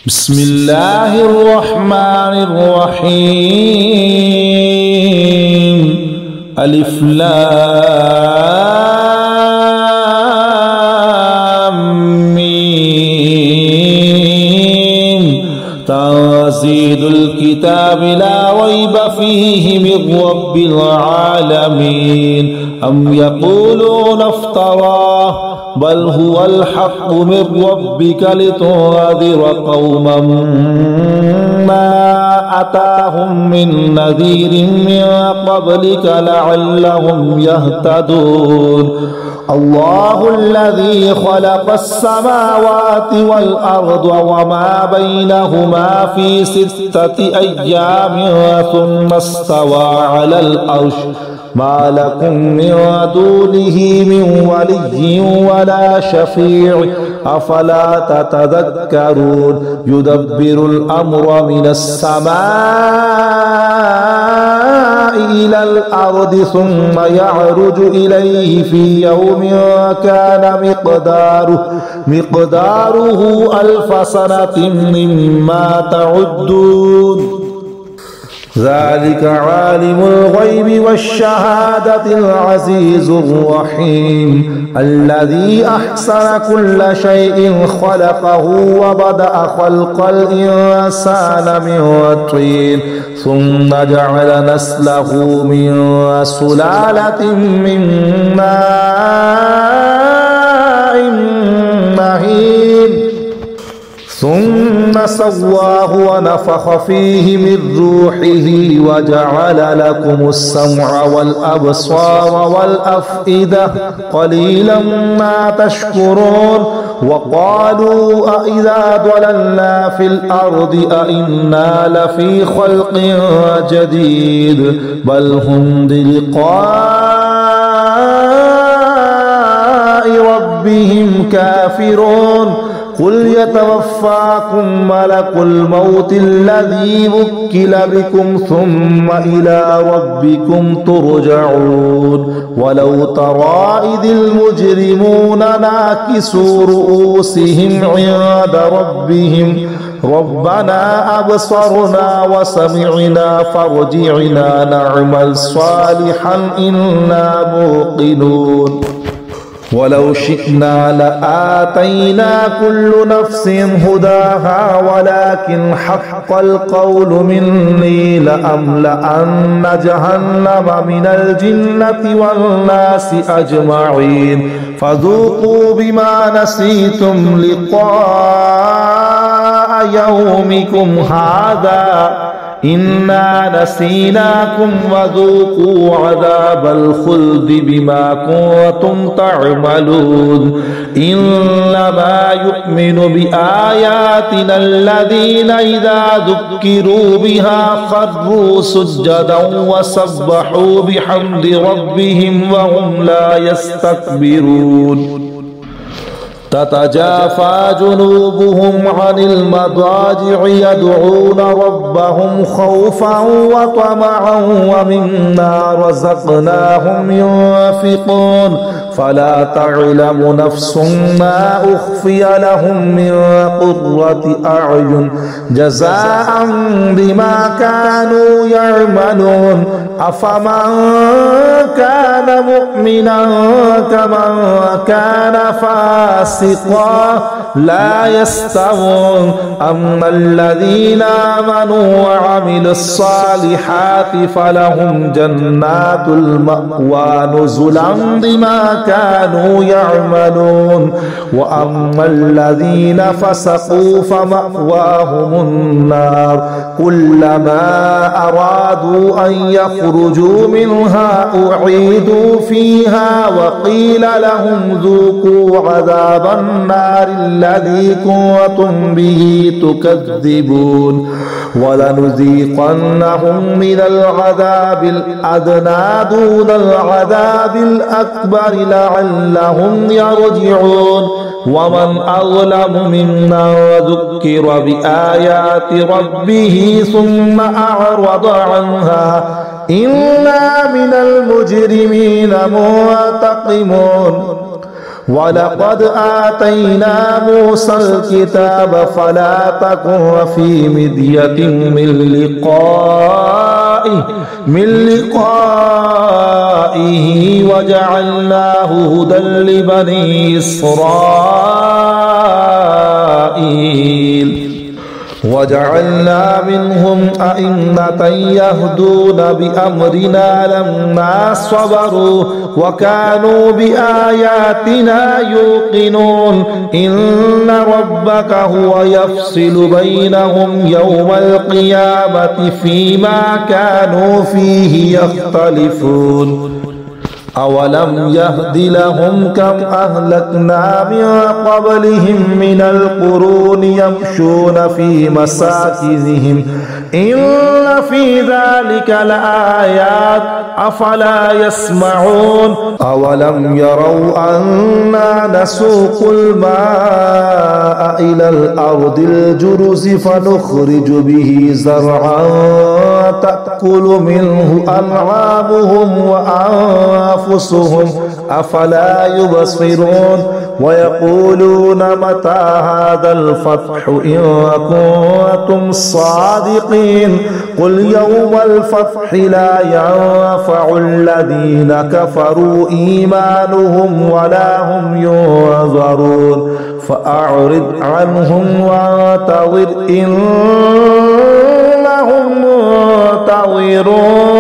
بسم الله الرحمن الرحيم ألف لام ميم تنزيل الكتاب لا ريب فيه من رب العالمين أم يقولون افتراه بل هو الحق من ربك لتنذر قوما ما أتاهم من نذير من قبلك لعلهم يهتدون الله الذي خلق السماوات والأرض وما بينهما في 6 أيام ثم استوى على العرش ما لكم من دونه من ولي ولا شفيع أفلا تتذكرون يدبر الأمر من السماء إلى الأرض ثم يعرج إليه في يوم كان مقداره 1000 سنة مما تعدون ذلك عالم الغيب والشهادة العزيز الرحيم الذي أحسن كل شيء خلقه وبدأ خلق الإنسان من طين ثم جعل نسله من سلالة من ماء مهين ثم سواه ونفخ فيه من روحه وجعل لكم السمع والأبصار والأفئدة قليلا ما تشكرون وقالوا أإذا ضللنا في الأرض أإنا لفي خلق جديد بل هم بلقاء ربهم كافرون قل يتوفاكم ملك الموت الذي وكل بكم ثم إلى ربكم ترجعون ولو ترى إذ المجرمون ناكسوا رؤوسهم عند ربهم ربنا أبصرنا وسمعنا فارجعنا نعمل صالحا إنا موقنون ولو شئنا لآتينا كل نفس هداها ولكن حق القول مني لأملأن جهنم من الجنة والناس أجمعين فذوقوا بما نسيتم لقاء يومكم هذا إنا نسيناكم وذوقوا عذاب الخلد بما كنتم تعملون إنما يؤمن بآياتنا الذين إذا ذكروا بها خروا سجدا وسبحوا بحمد ربهم وهم لا يستكبرون تتجافى جنوبهم عن المضاجع يدعون ربهم خوفا وطمعا ومما رزقناهم ينفقون فلا تعلم نفس ما أخفي لهم من قرة أعين جزاء بما كانوا يعملون أفمن كان مؤمنا كمن كان فاسقا لا يستوون أما الذين آمنوا وعملوا الصالحات فلهم جنات المأوى نزلا بما كانوا يعملون وأما الذين فسقوا فمأواهم النار كلما أرادوا أن يخرجوا منها أعيدوا فيها وقيل لهم ذوقوا عذاب النار الذي كنتم به تكذبون ولنذيقنهم من العذاب الأدنى دون العذاب الأكبر لعلهم يرجعون ومن أظلم ممن ذكر بآيات ربه ثم أعرض عنها إنا من المجرمين منتقمون ولقد آتينا موسى الكتاب فلا تكن في مذية من لقائه وجعلناه هدى لبني إسرائيل وجعلنا منهم أئمة يهدون بأمرنا لما صبروا وكانوا بآياتنا يوقنون إن ربك هو يفصل بينهم يوم القيامة فيما كانوا فيه يختلفون أولم يهد لهم كم أهلكنا من قبلهم من القرون يمشون في مساكنهم إن في ذلك لآيات أفلا يسمعون أولم يروا أنا نسوق الماء إلى الأرض الجرز فنخرج به زرعا تأكل منه أنعامهم وأنفسهم أفلا يبصرون ويقولون متى هذا الفتح إن كنتم صادقين قل يوم الفتح لا ينفع الذين كفروا إيمانهم ولا هم ينظرون فأعرض عنهم وانتظر إنهم منتظرون